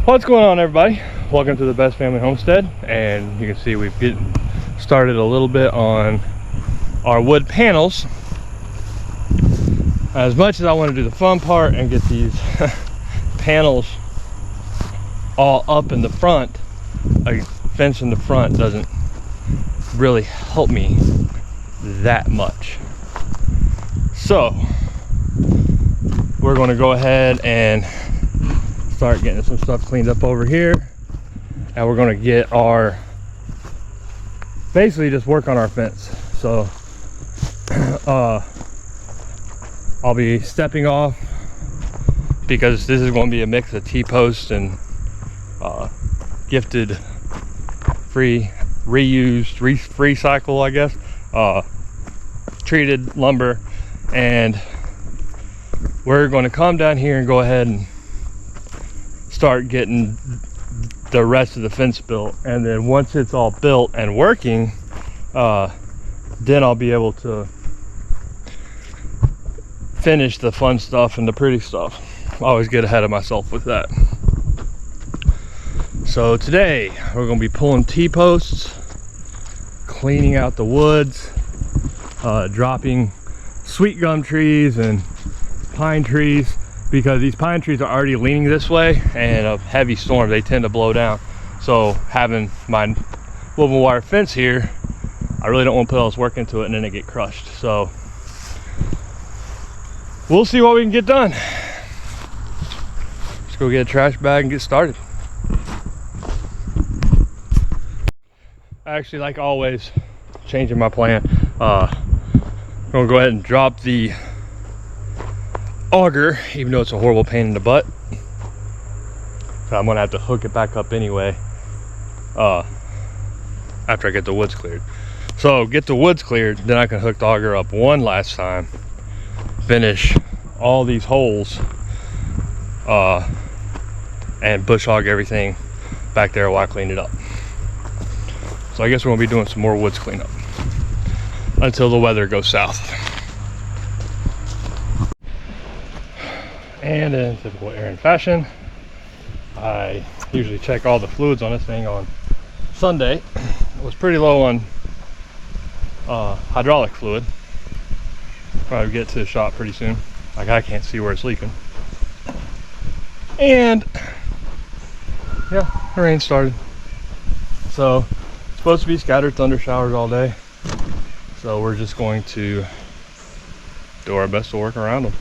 What's going on, everybody? Welcome to the Best Family Homestead, and you can see we've getting started a little bit on our wood panels. As much as I want to do the fun part and get these panels all up in the front, a fence in the front doesn't really help me that much. So we're going to go ahead and start getting some stuff cleaned up over here, and we're going to get our basically just work on our fence. So I'll be stepping off because this is going to be a mix of T-post and gifted free reused recycle, I guess, treated lumber, and we're going to come down here and go ahead and start getting the rest of the fence built. And then once it's all built and working, then I'll be able to finish the fun stuff and the pretty stuff. I always get ahead of myself with that. So today we're going to be pulling T-posts, cleaning out the woods, dropping sweet gum trees and pine trees, because these pine trees are already leaning this way, and a heavy storm, they tend to blow down. So having my woven wire fence here, I really don't want to put all this work into it and then it get crushed. So we'll see what we can get done. Let's go get a trash bag and get started. Actually, like always, changing my plan. I'm gonna go ahead and drop the auger, even though it's a horrible pain in the butt. So I'm gonna have to hook it back up anyway after I get the woods cleared. So get the woods cleared, then I can hook the auger up one last time, finish all these holes, and bush hog everything back there while I clean it up. So I guess we're gonna be doing some more woods cleanup until the weather goes south. And in typical Aaron fashion, I usually check all the fluids on this thing on Sunday. It was pretty low on hydraulic fluid. Probably get to the shop pretty soon. Like, I can't see where it's leaking. And yeah, the rain started. So it's supposed to be scattered thunder showers all day. So we're just going to do our best to work around them.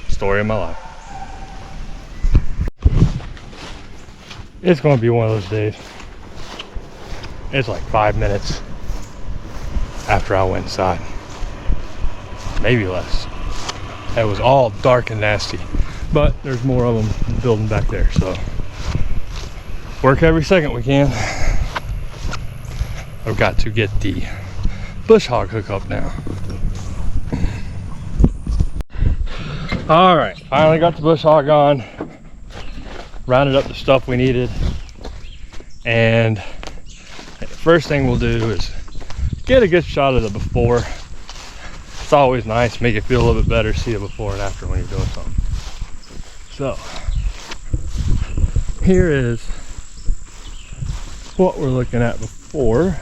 Story of my life. It's going to be one of those days. It's like 5 minutes after I went inside, maybe less. It was all dark and nasty, but there's more of them building back there, so work every second we can. I've got to get the bush hog hookup now. All right, finally got the bush hog on, rounded up the stuff we needed, and the first thing we'll do is get a good shot of the before. It's always nice, make it feel a little bit better, see the before and after when you're doing something. So here is what we're looking at before.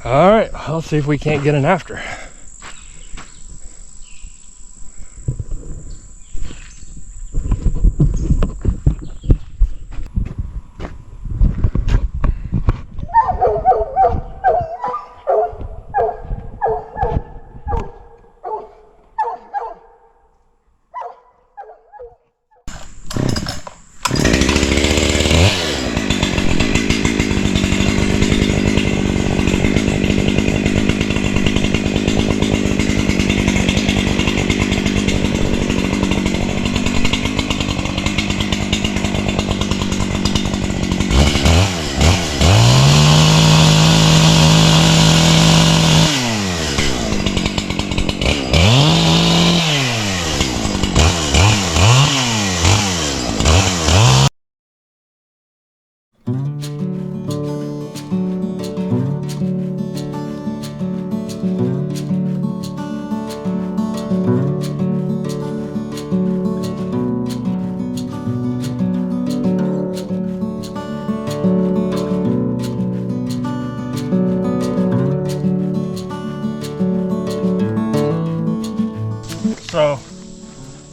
All right, I'll see if we can't get an after.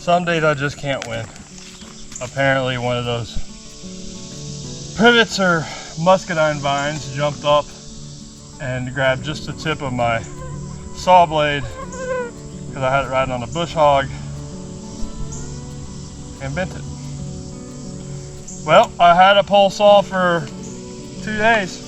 Some days I just can't win. Apparently one of those privets or muscadine vines jumped up and grabbed just the tip of my saw blade because I had it riding on a bush hog and bent it. Well, I had a pole saw for 2 days.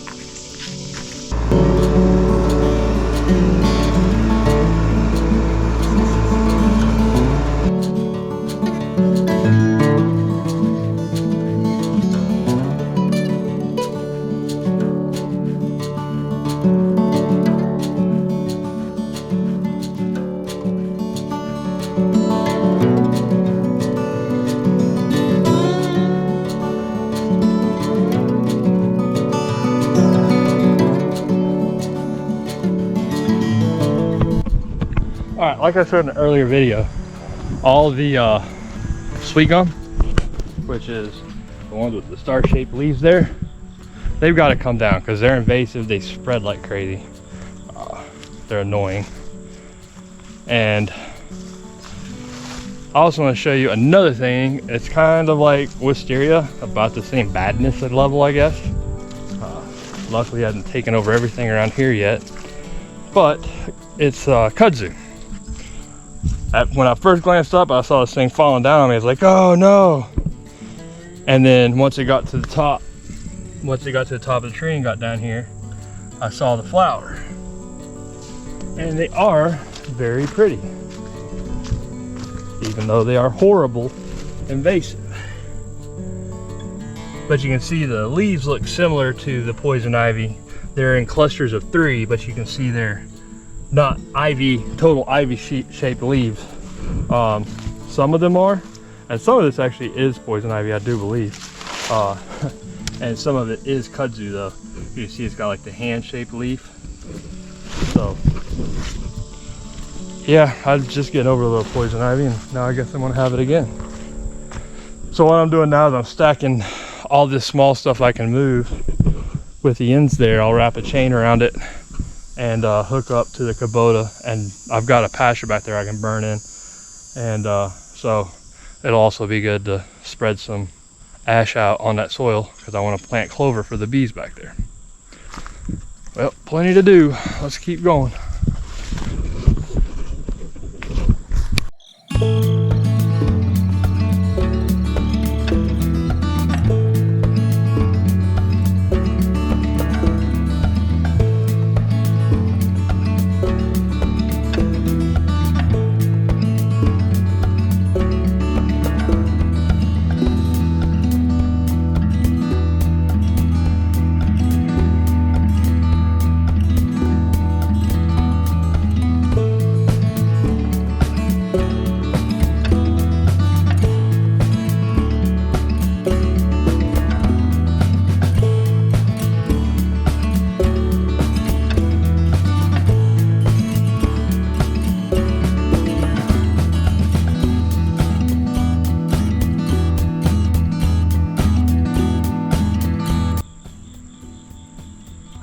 Alright, like I said in an earlier video, all the sweet gum, which is the ones with the star-shaped leaves there, they've got to come down because they're invasive. They spread like crazy. They're annoying. And I also want to show you another thing. It's kind of like wisteria, about the same badness level, I guess. Luckily, it hasn't taken over everything around here yet. But it's kudzu. When I first glanced up, I saw this thing falling down on me. I was like, oh no. And then once it got to the top of the tree and got down here, I saw the flower. And they are very pretty, even though they are horrible invasive. But you can see the leaves look similar to the poison ivy. They're in clusters of 3, but you can see they're not total ivy shaped leaves. Some of them are, and some of this actually is poison ivy, I do believe. And some of it is kudzu though. You can see it's got like the hand shaped leaf. So yeah, I'm just getting over a little poison ivy, and now I guess I'm gonna have it again. So what I'm doing now is I'm stacking all this small stuff I can move with the ends there. I'll wrap a chain around it and hook up to the Kubota, and I've got a pasture back there I can burn in, and so it'll also be good to spread some ash out on that soil because I want to plant clover for the bees back there. Well, plenty to do. Let's keep going.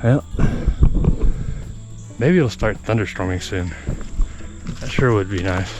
Well, maybe it'll start thunderstorming soon. That sure would be nice.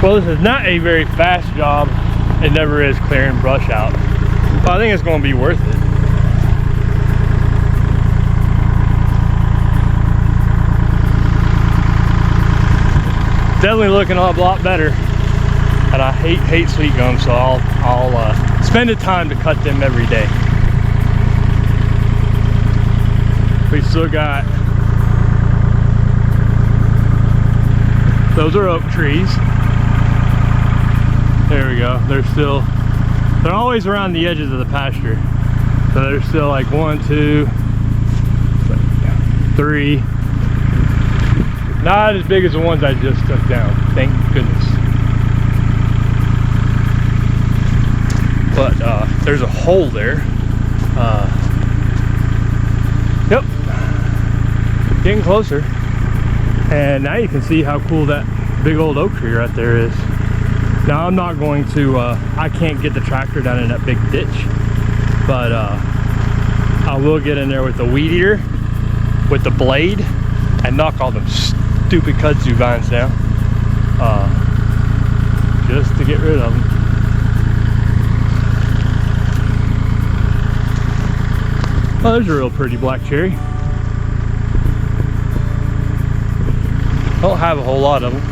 Well, this is not a very fast job. It never is clearing brush out. But I think it's going to be worth it. Definitely looking a lot better. And I hate sweet gums, so I'll spend the time to cut them every day. We still got, those are oak trees. There we go. They're always around the edges of the pasture. So there's still like 1, 2, 3. Not as big as the ones I just took down, thank goodness. But there's a hole there. Yep, getting closer. And now you can see how cool that big old oak tree right there is. Now I'm not going to, I can't get the tractor down in that big ditch, but I will get in there with the weed eater, with the blade, and knock all them stupid kudzu vines down, just to get rid of them. Oh, there's a real pretty black cherry. Don't have a whole lot of them.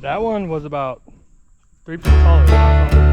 That one was about 3 feet taller than I thought.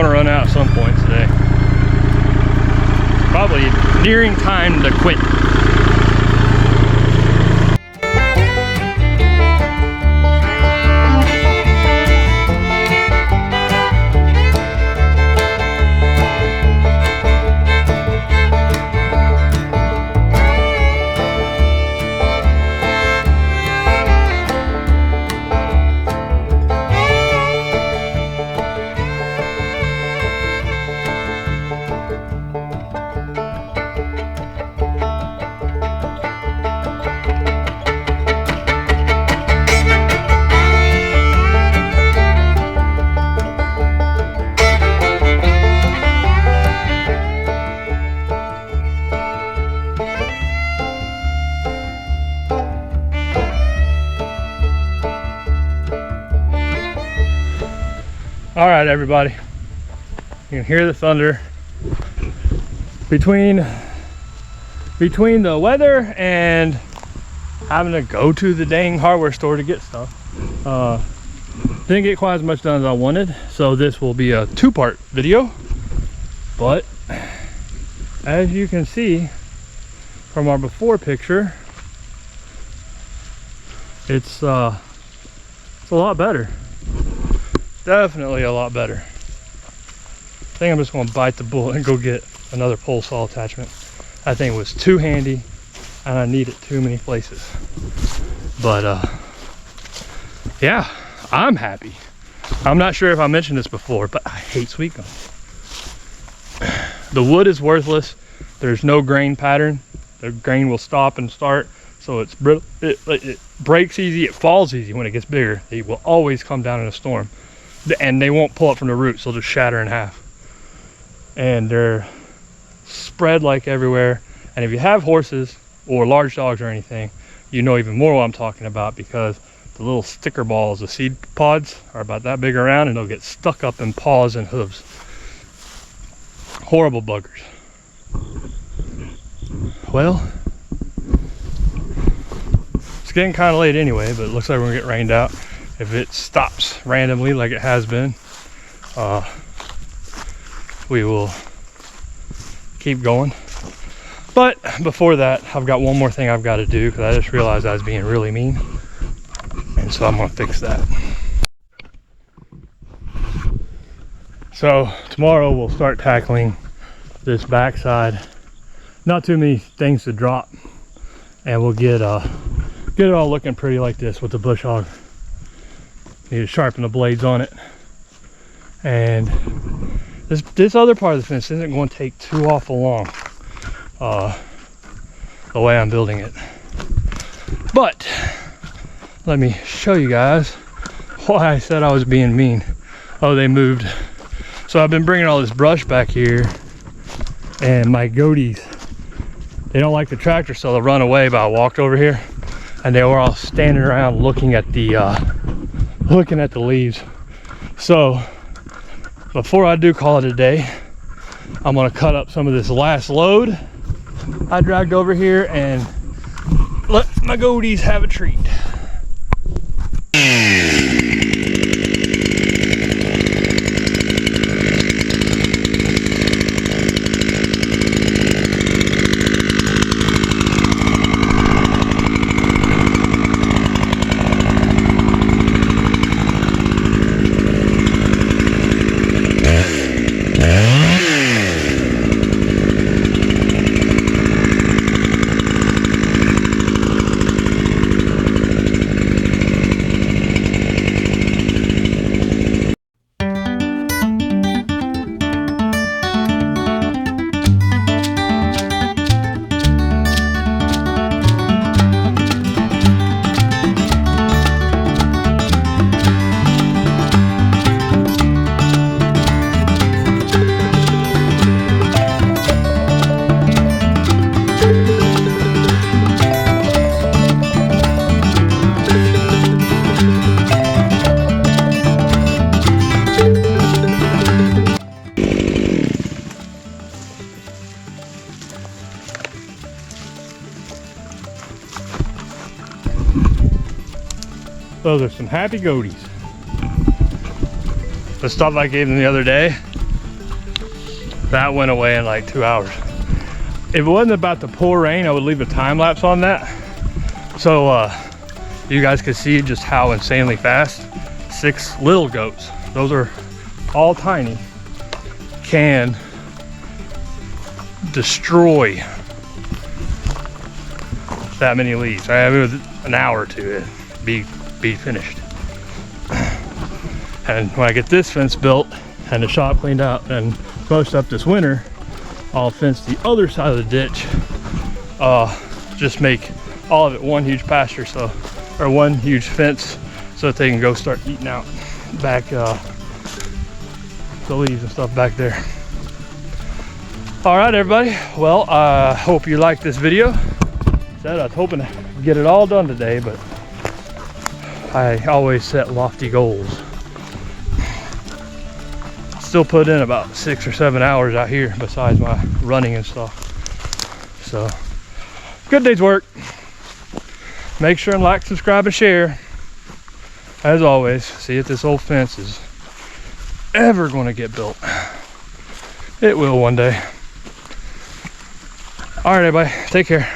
gonna run out at some point today. Probably nearing time to quit. All right, everybody, you can hear the thunder. Between the weather and having to go to the dang hardware store to get stuff, didn't get quite as much done as I wanted, so this will be a two-part video. But as you can see from our before picture, it's a lot better. Definitely a lot better. I think I'm just gonna bite the bullet and go get another pole saw attachment. That thing was too handy and I need it too many places. But yeah, I'm happy. I'm not sure if I mentioned this before, but I hate sweet gum. The wood is worthless. There's no grain pattern. The grain will stop and start, so it's brittle. It breaks easy, it falls easy when it gets bigger. They will always come down in a storm. And they won't pull up from the roots, they'll just shatter in half. And they're spread like everywhere. And if you have horses or large dogs or anything, you know even more what I'm talking about, because the little sticker balls, the seed pods, are about that big around and they'll get stuck up in paws and hooves. Horrible buggers. Well, it's getting kind of late anyway, but it looks like we're gonna get rained out. If it stops randomly like it has been, we will keep going. But before that, I've got one more thing I've got to do, because I just realized I was being really mean. And so I'm gonna fix that. So tomorrow we'll start tackling this backside. Not too many things to drop. And we'll get it all looking pretty like this with the bush hog. Need to sharpen the blades on it. And this other part of the fence isn't going to take too awful long, the way I'm building it. But let me show you guys why I said I was being mean. Oh, they moved. So I've been bringing all this brush back here, and my goatees, they don't like the tractor, so they'll run away. But I walked over here and they were all standing around looking at the leaves. So before I do call it a day, I'm gonna cut up some of this last load I dragged over here and let my goatees have a treat. Those are some happy goatees. The stuff I gave them the other day, That went away in like 2 hours. If it wasn't about to pour rain, I would leave a time lapse on that, so you guys could see just how insanely fast 6 little goats, those are all tiny, can destroy that many leaves. I mean, it was an hour to be finished. And when I get this fence built and the shop cleaned out and most up this winter, I'll fence the other side of the ditch, just make all of it one huge pasture, so, or one huge fence, so that they can go start eating out back the leaves and stuff back there. All right, everybody, well, I hope you liked this video. I was hoping to get it all done today, but I always set lofty goals. Still put in about 6 or 7 hours out here besides my running and stuff. So, good day's work. Make sure and like, subscribe, and share. As always, see if this old fence is ever going to get built. It will one day. All right, everybody, take care.